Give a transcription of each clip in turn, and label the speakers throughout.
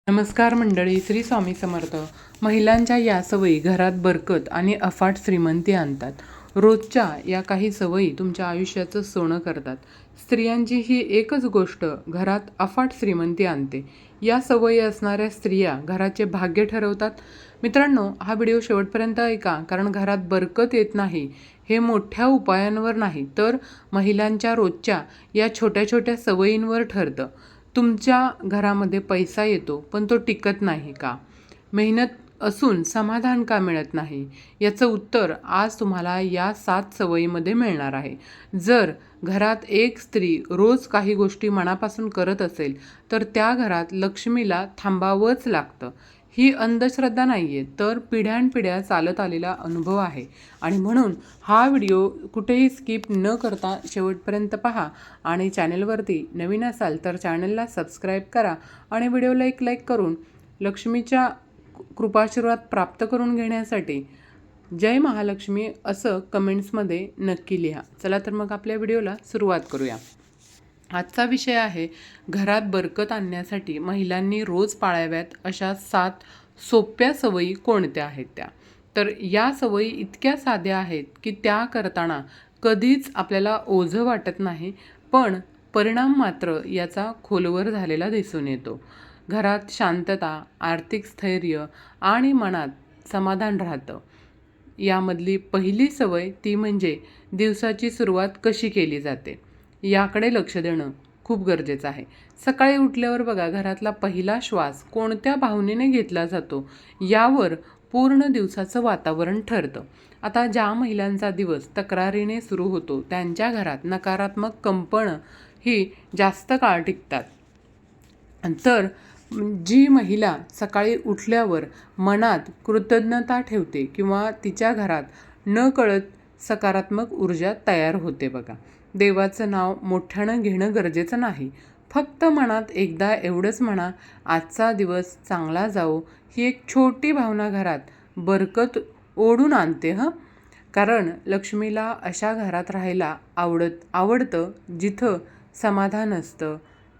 Speaker 1: नमस्कार मंडळी, श्री स्वामी समर्थ. महिलांच्या या सवयी घरात बरकत आणि अफाट श्रीमंती आणतात. रोजच्या या काही सवयी तुमच्या आयुष्याचं सोनं करतात. स्त्रियांची ही एकच गोष्ट घरात अफाट श्रीमंती आणते. या सवयी असणाऱ्या स्त्रिया घराचे भाग्य ठरवतात. मित्रांनो, हा व्हिडिओ शेवटपर्यंत ऐका, कारण घरात बरकत येत नाही हे मोठ्या उपायांवर नाही, तर महिलांच्या रोजच्या या छोट्या छोट्या सवयींवर ठरतं. तुमच्या घरामध्ये पैसा येतो पण तो टिकत नाही का? मेहनत असून समाधान का मिळत नाही? याचं उत्तर आज तुम्हाला या 7 सवयीमध्ये मिळणार आहे. जर घरात एक स्त्री रोज काही गोष्टी मनापासून करत असेल तर त्या घरात लक्ष्मीला थांबावंच लागतं. ही अंधश्रद्धा नाही आहे, तर पिढ्यानपिढ्या चालत आलेला अनुभव आहे. आणि म्हणून हा व्हिडिओ कुठेही स्किप न करता शेवटपर्यंत पहा. आणि चॅनलवरती नवीन असाल तर चॅनलला सबस्क्राईब करा आणि व्हिडिओला एक लाईक करून लक्ष्मीच्या कृपाशीर्वाद प्राप्त करून घेण्यासाठी जय महालक्ष्मी असं कमेंट्समध्ये नक्की लिहा. चला तर मग आपल्या व्हिडिओला सुरुवात करूया. आजचा विषय आहे घरात बरकत आणण्यासाठी महिलांनी रोज पाळाव्यात अशा 7 सोप्या सवयी कोणत्या आहेत त्या. तर या सवयी इतक्या साध्या आहेत की त्या करताना कधीच आपल्याला ओझं वाटत नाही, पण परिणाम मात्र याचा खोलवर झालेला दिसून येतो. घरात शांतता, आर्थिक स्थैर्य आणि मनात समाधान राहतं. यामधली पहिली सवय ती म्हणजे दिवसाची सुरुवात कशी केली जाते याकडे लक्ष देणं खूप गरजेचं आहे. सकाळी उठल्यावर बघा, घरातला पहिला श्वास कोणत्या भावनेने घेतला जातो यावर पूर्ण दिवसाचं वातावरण ठरतं. आता ज्या महिलांचा दिवस तक्रारीने सुरू होतो त्यांच्या घरात नकारात्मक कंपनं ही जास्त काळ टिकतात. तर जी महिला सकाळी उठल्यावर मनात कृतज्ञता ठेवते किंवा तिच्या घरात नकळत सकारात्मक ऊर्जा तयार होते बघा. देवाचं नाव मोठ्यानं घेणं गरजेचं नाही, फक्त मनात एकदा एवढंच म्हणा, आजचा दिवस चांगला जाओ. ही एक छोटी भावना घरात बरकत ओढून आणते कारण लक्ष्मीला अशा घरात राहायला आवडतं जिथं समाधान असतं.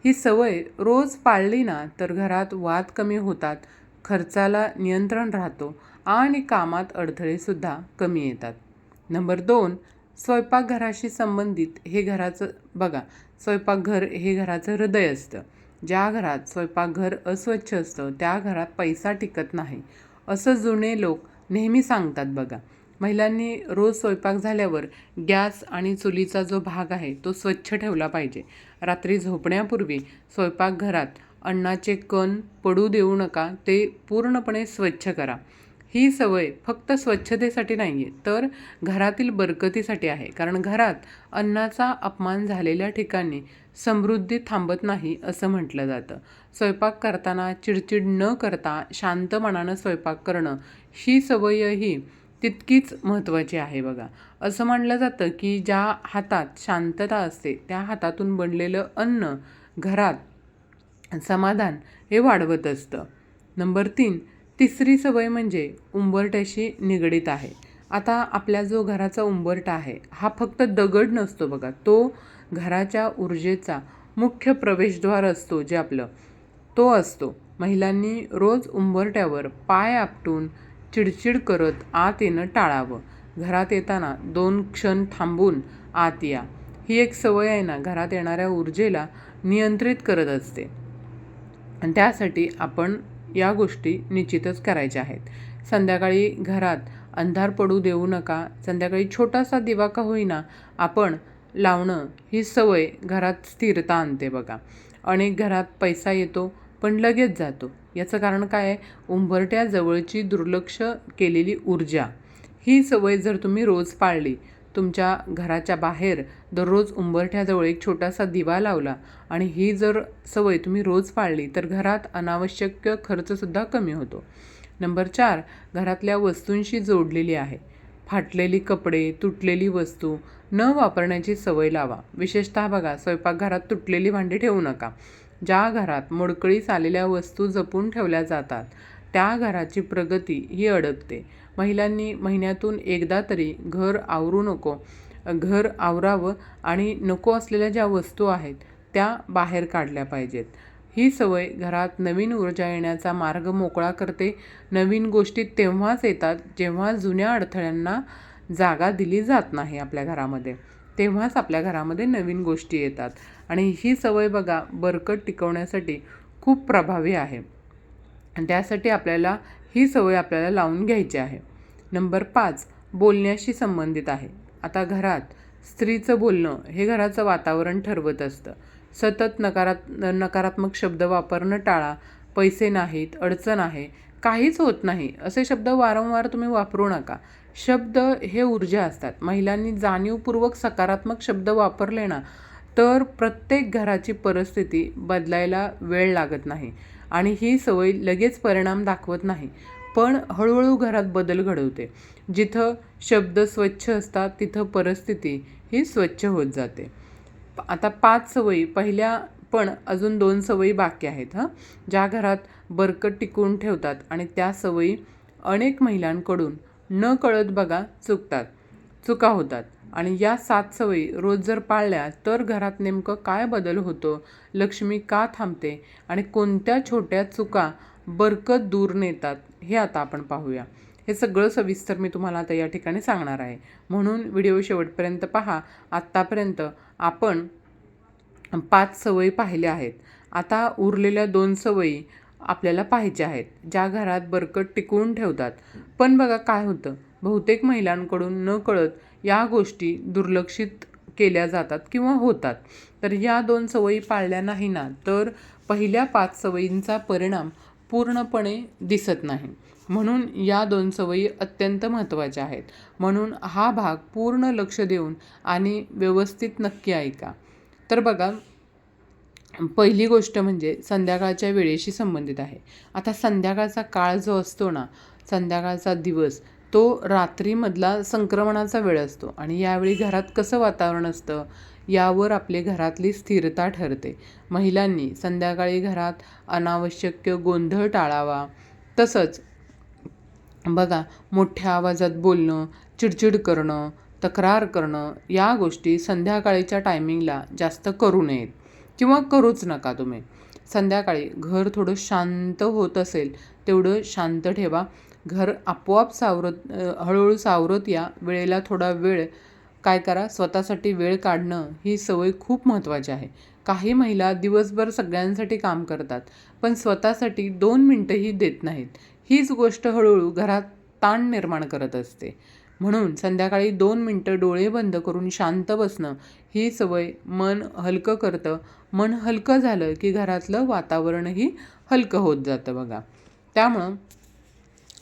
Speaker 1: ही सवय रोज पाळली ना तर घरात वाद कमी होतात, खर्चाला नियंत्रण राहतो आणि कामात अडथळेसुद्धा कमी येतात. नंबर 2, स्वयंपाकघराशी संबंधित हे घराचं बघा. स्वयंपाकघर हे घराचं हृदय असतं. ज्या घरात स्वयंपाकघर अस्वच्छ असतं त्या घरात पैसा टिकत नाही, असं जुने लोक नेहमी सांगतात बघा. महिलांनी रोज स्वयंपाक झाल्यावर गॅस आणि चुलीचा जो भाग आहे तो स्वच्छ ठेवला पाहिजे. रात्री झोपण्यापूर्वी स्वयंपाकघरात अन्नाचे कण पडू देऊ नका, ते पूर्णपणे स्वच्छ करा. ही सवय फक्त स्वच्छतेसाठी नाही आहे, तर घरातील बरकतीसाठी आहे. कारण घरात अन्नाचा अपमान झालेल्या ठिकाणी समृद्धी थांबत नाही असं म्हटलं जातं. स्वयंपाक करताना चिडचिड न करता शांत मनानं स्वयंपाक करणं ही सवयही तितकीच महत्त्वाची आहे बघा. असं म्हटलं जातं की ज्या हातात शांतता असते त्या हातातून बनलेलं अन्न घरात समाधान हे वाढवत असतं. नंबर 3, तिसरी सवय म्हणजे उंबरठ्याशी निगडीत आहे. आता आपल्या जो घराचा उंबरठा आहे हा फक्त दगड नसतो बघा, तो घराच्या ऊर्जेचा मुख्य प्रवेशद्वार असतो. जे आपलं तो असतो. महिलांनी रोज उंबरठ्यावर पाय आपटून चिडचिड करत आत येणं टाळावं. घरात येताना 2 क्षण थांबून आत या. ही एक सवय आहे ना, घरात येणाऱ्या ऊर्जेला नियंत्रित करत असते. आणि त्यासाठी आपण या गोष्टी निश्चितच करायच्या आहेत. संध्याकाळी घरात अंधार पडू देऊ नका. संध्याकाळी छोटासा दिवा का होईना आपण लावणं ही सवय घरात स्थिरता आणते बघा. अनेक घरात पैसा येतो पण लगेच जातो. याचं कारण काय आहे? उंबरठ्याजवळची दुर्लक्ष केलेली ऊर्जा. ही सवय जर तुम्ही रोज पाळली, तुमच्या घराच्या बाहेर दररोज उंबरठ्याजवळ एक छोटासा दिवा लावला आणि ही जर सवय तुम्ही रोज पाळली तर घरात अनावश्यक खर्चसुद्धा कमी होतो. नंबर 4, घरातल्या वस्तूंशी जोडलेली आहे. फाटलेली कपडे, तुटलेली वस्तू न वापरण्याची सवय लावा. विशेषतः बघा, स्वयंपाकघरात तुटलेली भांडी ठेवू नका. ज्या घरात मोडकळीस आलेल्या वस्तू जपून ठेवल्या जातात त्या घराची प्रगती ही अडकते. महिलांनी महिन्यातून एकदा तरी घर आवरावं आणि नको असलेल्या ज्या वस्तू आहेत त्या बाहेर काढल्या पाहिजेत. ही सवय घरात नवीन ऊर्जा येण्याचा मार्ग मोकळा करते. नवीन गोष्टी तेव्हाच येतात जेव्हा जुन्या अडथळ्यांना जागा दिली जात नाही आपल्या घरामध्ये. तेव्हाच आपल्या घरामध्ये नवीन गोष्टी येतात आणि ही सवय बघा बरकत टिकवण्यासाठी खूप प्रभावी आहे. आणि त्यासाठी ही सवय आपल्याला लावून घ्यायची आहे. नंबर 5 बोलण्याशी संबंधित आहे. आता घरात स्त्रीचं बोलणं हे घराचं वातावरण ठरवत असतं. सतत नकारात्मक शब्द वापरणं टाळा. पैसे नाहीत, अडचण आहे, काहीच होत नाही असे शब्द वारंवार तुम्ही वापरू नका. शब्द हे ऊर्जा असतात. महिलांनी जाणीवपूर्वक सकारात्मक शब्द वापरले ना तर प्रत्येक घराची परिस्थिती बदलायला वेळ लागत नाही आणि ही सवय लगेच परिणाम दाखवत नाही, पण हळूहळू घरात बदल घडवते. जिथं शब्द स्वच्छ असतात तिथं परिस्थिती ही स्वच्छ होत जाते. आता 5 सवयी पहिल्या, पण अजून 2 सवयी बाकी आहेत ज्या घरात बरकत टिकवून ठेवतात आणि त्या सवयी अनेक महिलांकडून न कळत बघा चुका होतात. आणि या 7 सवयी रोज जर पाळल्या तर घरात नेमकं काय बदल होतो, लक्ष्मी का थांबते आणि कोणत्या छोट्या चुका बरकत दूर नेतात हे आता आपण पाहूया. हे सगळं सविस्तर मी तुम्हाला आता या ठिकाणी सांगणार आहे, म्हणून व्हिडिओ शेवटपर्यंत पहा. आत्तापर्यंत आपण 5 सवयी पाहिल्या आहेत. आता उरलेल्या 2 सवयी आपल्याला पाहायच्या आहेत ज्या घरात बरकत टिकवून ठेवतात. पण बघा काय होतं, बहुतेक महिलांकडून न कळत या गोष्टी दुर्लक्षित केल्या जातात किंवा होतात. तर या 2 सवयी पाळल्या नाही ना तर पहिल्या 5 सवयींचा परिणाम पूर्णपणे दिसत नाही. म्हणून या 2 सवयी अत्यंत महत्त्वाच्या आहेत. म्हणून हा भाग पूर्ण लक्ष देऊन आणि व्यवस्थित नक्की ऐका. तर बघा, पहिली गोष्ट म्हणजे संध्याकाळच्या वेळेशी संबंधित आहे. आता संध्याकाळचा काळ जो असतो ना, संध्याकाळचा दिवस तो रात्रीमधला संक्रमणाचा वेळ असतो आणि यावेळी घरात कसं वातावरण असतं यावर आपली घरातली स्थिरता ठरते. महिलांनी संध्याकाळी घरात अनावश्यक गोंधळ टाळावा. तसंच बघा, मोठ्या आवाजात बोलणं, चिडचिड करणं, तक्रार करणं या गोष्टी संध्याकाळीच्या टायमिंगला जास्त करू नयेत किंवा करूच नका तुम्ही. संध्याकाळी घर थोडं शांत होत असेल तेवढं शांत ठेवा. घर आपोआप हळूहळू सावरत या. वेळेला थोडा वेळ काय करा, स्वतःसाठी वेळ काढणं ही सवय खूप महत्त्वाची आहे. काही महिला दिवसभर सगळ्यांसाठी काम करतात पण स्वतःसाठी 2 मिनटंही देत नाहीत. हीच गोष्ट हळूहळू घरात ताण निर्माण करत असते. म्हणून संध्याकाळी 2 मिनटं डोळे बंद करून शांत बसणं ही सवय मन हलकं करतं. मन हलकं झालं की घरातलं वातावरणही हलकं होत जातं बघा. त्यामुळं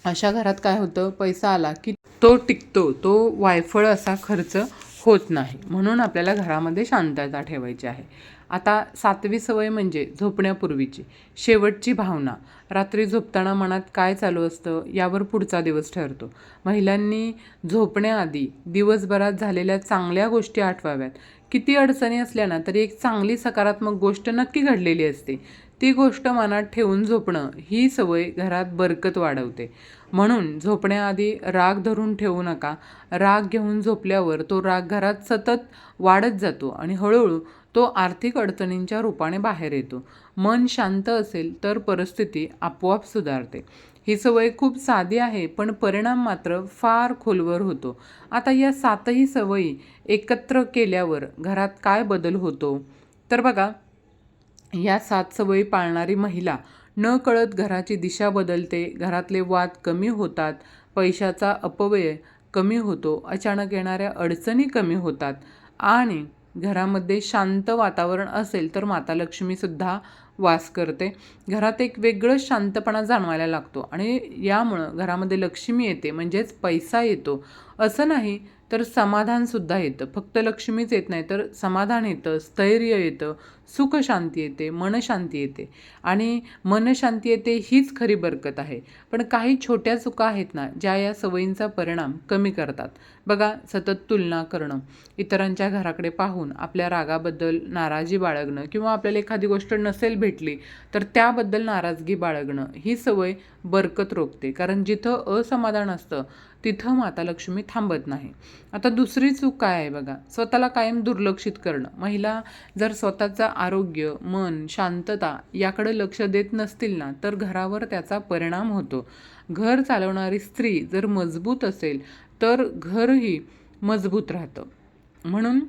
Speaker 1: अशा घरात काय होतं, पैसा आला की तो टिकतो, तो वायफळ असा खर्च होत नाही. म्हणून आपल्याला घरामध्ये शांतता ठेवायची आहे. आता 7वी सवय म्हणजे झोपण्यापूर्वीची शेवटची भावना. रात्री झोपताना मनात काय चालू असतं यावर पुढचा दिवस ठरतो. महिलांनी झोपण्याआधी दिवसभरात झालेल्या चांगल्या गोष्टी आठवाव्यात. किती अडचणी असल्या ना तरी एक चांगली सकारात्मक गोष्ट नक्की घडलेली असते, ती गोष्ट मनात ठेवून झोपणं ही सवय घरात बरकत वाढवते. म्हणून झोपण्याआधी राग धरून ठेवू नका. राग घेऊन झोपल्यावर तो राग घरात सतत वाढत जातो आणि हळूहळू तो आर्थिक अडचणींच्या रूपाने बाहेर येतो. मन शांत असेल तर परिस्थिती आपोआप सुधारते. ही सवय खूप साधी आहे पण परिणाम मात्र फार खोलवर होतो. आता या 7ही सवयी एकत्र केल्यावर घरात काय बदल होतो, तर बघा, या 7 सवयी पाळणारी महिला न कळत घराची दिशा बदलते. घरातले वाद कमी होतात, पैशाचा अपव्यय कमी होतो, अचानक येणाऱ्या अडचणी कमी होतात आणि घरामध्ये शांत वातावरण असेल तर माता लक्ष्मीसुद्धा वास करते. घरात एक वेगळंच शांतपणा जाणवायला लागतो आणि यामुळं घरामध्ये लक्ष्मी येते, म्हणजेच पैसा येतो. असं नाही तर समाधानसुद्धा येतं. फक्त लक्ष्मीच येत नाही तर समाधान येतं, स्थैर्य येतं, सुखशांती येते, मनशांती येते आणि मनशांती येते हीच खरी बरकत आहे. पण काही छोट्या चुका आहेत ना ज्या या सवयींचा परिणाम कमी करतात. बघा, सतत तुलना करणं, इतरांच्या घराकडे पाहून आपल्या रागाबद्दल नाराजी बाळगणं किंवा आपल्याला एखादी गोष्ट नसेल भेटली तर त्याबद्दल नाराजगी बाळगणं ही सवय बरकत रोखते. कारण जिथं असमाधान असतं तिथं माता लक्ष्मी थांबत नाही. आता दुसरी चूक काय आहे बघा, स्वतःला कायम दुर्लक्षित करणं. महिला जर स्वतःचा आरोग्य, मन, शांतता याकडे लक्ष देत नसतील ना, तर घरावर त्याचा परिणाम होतो. घर चालवणारी स्त्री जर मजबूत असेल तर घरही मजबूत राहतं. म्हणून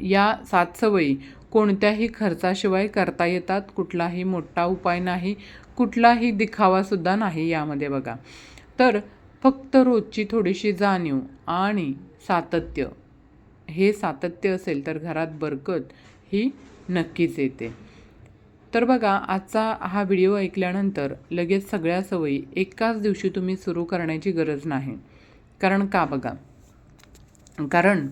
Speaker 1: या 7 सवयी कोणत्याही खर्चाशिवाय करता येतात. कुठलाही मोठा उपाय नाही, कुठलाही दिखावासुद्धा नाही यामध्ये बघा. तर फक्त रोजची थोडीशी जाणीव आणि सातत्य, हे सातत्य असेल तर घरात बरकत ही नक्कीच येते. तर बघा, आजचा हा व्हिडिओ ऐकल्यानंतर लगेच सगळ्या सवयी एकाच दिवशी तुम्ही सुरू करण्याची गरज नाही. कारण का बघा, कारण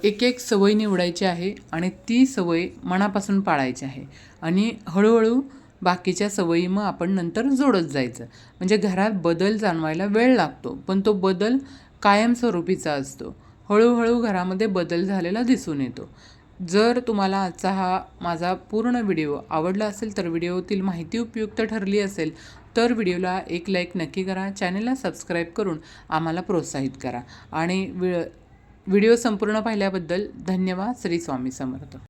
Speaker 1: एक एक सवय निवडायची आहे आणि ती सवय मनापासून पाळायची आहे आणि हळूहळू बाकीच्या सवयी मग आपण नंतर जोडत जायचं. म्हणजे घरात बदल जाणवायला वेळ लागतो, पण तो बदल कायमस्वरूपीचा असतो. हळूहळू घरामध्ये बदल झालेला दिसून येतो. जर तुम्हाला आजचा हा माझा पूर्ण व्हिडिओ आवडला असेल, तर व्हिडिओतील माहिती उपयुक्त ठरली असेल तर व्हिडिओला एक लाईक नक्की करा. चॅनलला सबस्क्राईब करून आम्हाला प्रोत्साहित करा आणि व्हिडिओ संपूर्ण पाहिल्याबद्दल धन्यवाद. श्री स्वामी समर्थ.